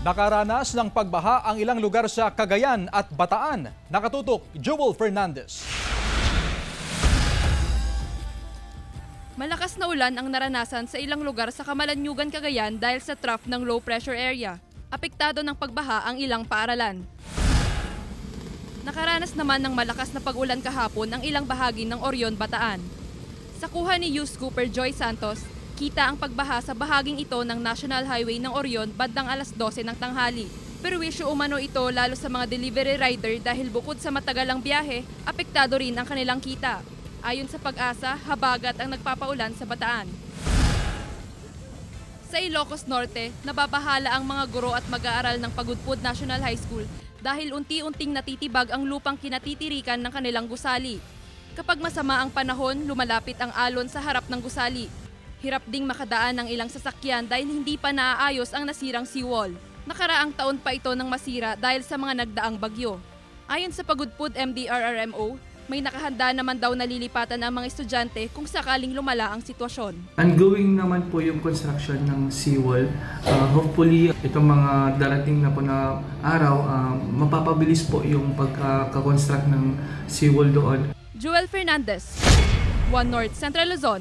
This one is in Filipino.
Nakaranas ng pagbaha ang ilang lugar sa Cagayan at Bataan. Nakatutok, Joel Fernandez. Malakas na ulan ang naranasan sa ilang lugar sa Camalaniugan, Cagayan dahil sa trough ng low pressure area. Apektado ng pagbaha ang ilang paaralan. Nakaranas naman ng malakas na pag-ulan kahapon ang ilang bahagi ng Orion, Bataan. Sa kuha ni News Cooper Joy Santos, kita ang pagbaha sa bahaging ito ng National Highway ng Orion bandang alas 12 ng tanghali. Perwisyo umano ito lalo sa mga delivery rider dahil bukod sa matagalang biyahe, apektado rin ang kanilang kita. Ayon sa Pag-asa, habagat ang nagpapaulan sa Bataan. Sa Ilocos Norte, nababahala ang mga guro at mag-aaral ng Pagudpud National High School dahil unti-unting natitibag ang lupang kinatitirikan ng kanilang gusali. Kapag masama ang panahon, lumalapit ang alon sa harap ng gusali. Hirap ding makadaan ng ilang sasakyan dahil hindi pa naaayos ang nasirang seawall. Nakaraang taon pa ito nang masira dahil sa mga nagdaang bagyo. Ayon sa Pagudpud MDRRMO, may nakahanda naman daw na lilipatan ang mga estudyante kung sakaling lumala ang sitwasyon. Ongoing naman po yung construction ng seawall. Hopefully, itong mga darating na po na araw, mapapabilis po yung pagka-construct ng seawall doon. Joel Fernandez, One North Central Luzon.